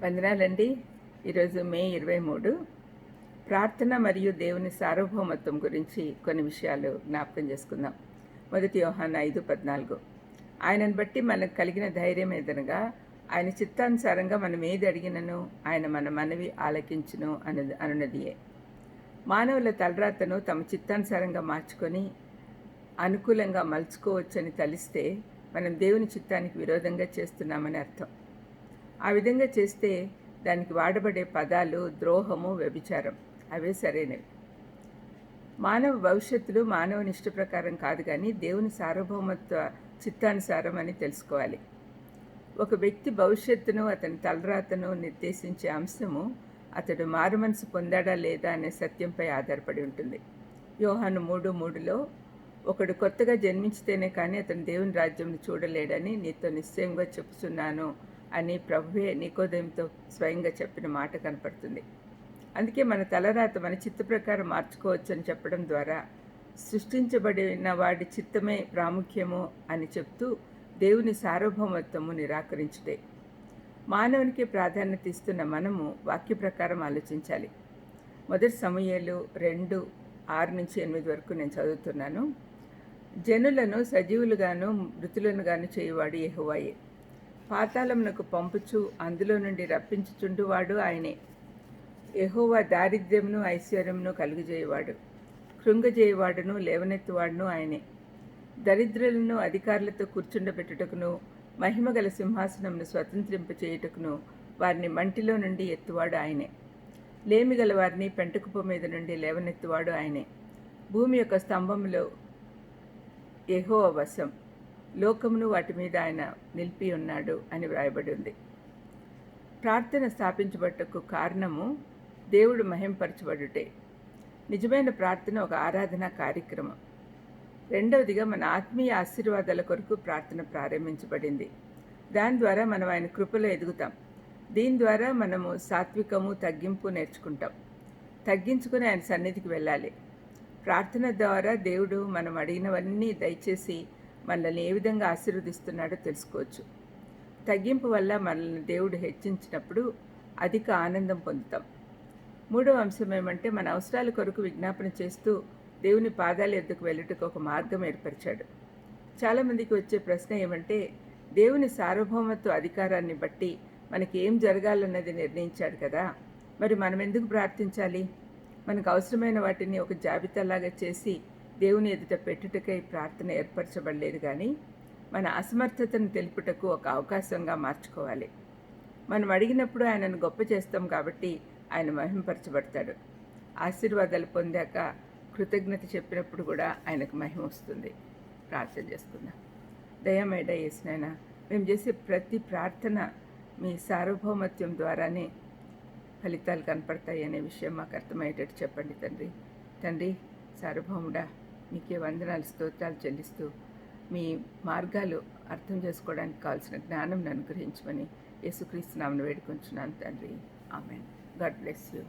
వందనాలండి. ఈరోజు మే 23 ప్రార్థన మరియు దేవుని సార్వభౌమత్వం గురించి కొన్ని విషయాలు జ్ఞాపకం చేసుకుందాం. 1 యోహాను 5:14 ఆయనను బట్టి మనకు కలిగిన ధైర్యం ఏదనగా ఆయన చిత్తానుసారంగా మనం ఏది అడిగినను ఆయన మన మనవి ఆలకించును అనున్నదియే. మానవుల తలరాతను తమ చిత్తానుసారంగా మార్చుకొని అనుకూలంగా మలుచుకోవచ్చని తలిస్తే మనం దేవుని చిత్తానికి విరోధంగా చేస్తున్నామని అర్థం. ఆ విధంగా చేస్తే దానికి వాడబడే పదాలు ద్రోహము, వ్యభిచారం అవే సరైనవి. మానవ భవిష్యత్తులు మానవుని ఇష్ట ప్రకారం కాదు, కానీ దేవుని సార్వభౌమత్వ చిత్తానుసారం అని తెలుసుకోవాలి. ఒక వ్యక్తి భవిష్యత్తును, అతని తలరాతను నిర్దేశించే అంశము అతడు మారుమనసు పొందాడా లేదా అనే సత్యంపై ఆధారపడి ఉంటుంది. యోహాను 3:3లో ఒకడు కొత్తగా జన్మించితేనే కానీ అతను దేవుని రాజ్యంను చూడలేడని నీతో నిశ్చయంగా చెప్పుచున్నాను అని ప్రభువే నికోదేముతో స్వయంగా చెప్పిన మాట కనపడుతుంది. అందుకే మన తలరాత మన చిత్త ప్రకారం మార్చుకోవచ్చు అని చెప్పడం ద్వారా సృష్టించబడిన వాడి చిత్తమే ప్రాముఖ్యము అని చెప్తూ దేవుని సార్వభౌమత్వము నిరాకరించుటే. మానవునికి ప్రాధాన్యత ఇస్తున్న మనము వాక్య ప్రకారం ఆలోచించాలి. 1 సమూయేలు 2:6-8 వరకు నేను చదువుతున్నాను. జనులను సజీవులుగాను మృతులను గాను చేయువాడు యెహోవాయే. పాతాళమునకు పంపుచు అందులో నుండి రప్పించుచుండువాడు ఆయనే. యెహోవా దారిద్ర్యమును ఐశ్వర్యమును కలుగజేయువాడు, కృంగజేయువాడును లేవనెత్తువాడును ఆయనే. దరిద్రులను అధికారులతో కూర్చుండబెట్టుటకును మహిమగల సింహాసనమును స్వతంత్రింపచేయుటకును వారిని మంటిలో నుండి ఎత్తువాడు ఆయనే. లేమిగల వారిని పెంటకుప్ప మీద నుండి లేవనెత్తువాడు ఆయనే. భూమి యొక్క స్తంభములో యెహోవా వశం, లోకమును వాటి మీద ఆయన నిలిపి ఉన్నాడు అని వ్రాయబడి ఉంది. ప్రార్థన స్థాపించబట్టకు కారణము దేవుడు మహింపరచబడుటే. నిజమైన ప్రార్థన ఒక ఆరాధనా కార్యక్రమం. రెండవదిగా మన ఆత్మీయ ఆశీర్వాదాల కొరకు ప్రార్థన ప్రారంభించబడింది. దాని ద్వారా మనం ఆయన కృపలో ఎదుగుతాం. దీని ద్వారా మనము సాత్వికము, తగ్గింపు నేర్చుకుంటాం. తగ్గించుకుని ఆయన సన్నిధికి వెళ్ళాలి. ప్రార్థన ద్వారా దేవుడు మనం అడిగినవన్నీ దయచేసి మనల్ని ఏ విధంగా ఆశీర్వదిస్తున్నాడో తెలుసుకోవచ్చు. తగ్గింపు వల్ల మనల్ని దేవుడు హెచ్చించినప్పుడు అధిక ఆనందం పొందుతాం. మూడవ అంశం ఏమంటే, మన అవసరాల కొరకు విజ్ఞాపన చేస్తూ దేవుని పాదాల ఎద్దుకు వెళ్ళుటకు ఒక మార్గం ఏర్పరిచాడు. చాలామందికి వచ్చే ప్రశ్న ఏమంటే, దేవుని సార్వభౌమత్వ అధికారాన్ని బట్టి మనకి ఏం జరగాలన్నది నిర్ణయించాడు కదా, మరి మనం ఎందుకు ప్రార్థించాలి? మనకు అవసరమైన వాటిని ఒక జాబితాలాగా చేసి దేవుని ఎదుట పెట్టుటకై ప్రార్థన ఏర్పరచబడలేదు, కానీ మన అసమర్థతను తెలుపుటకు ఒక అవకాశంగా మార్చుకోవాలి. మనం అడిగినప్పుడు ఆయనను గొప్ప చేస్తాం కాబట్టి ఆయన మహిమపరచబడతాడు. ఆశీర్వాదాలు పొందాక కృతజ్ఞత చెప్పినప్పుడు కూడా ఆయనకు మహిమ వస్తుంది. ప్రార్థన చేసుకుందాం. దయమేడ యేసునైనా, మేము చేసే ప్రతి ప్రార్థన మీ సార్వభౌమత్వం ద్వారానే ఫలితాలు కనపడతాయి అనే విషయం మాకు అర్థమయ్యేటట్టు చెప్పండి తండ్రి. తండ్రి సార్వభౌముడా, మీకే వందనాలు, స్తోత్రాలు చెల్లిస్తూ మీ మార్గాలు అర్థం చేసుకోవడానికి కావాల్సిన జ్ఞానం అనుగ్రహించమని యేసుక్రీస్తు నామమున వేడుకొంచున్నాను తండ్రి. ఆమేన్. God bless you.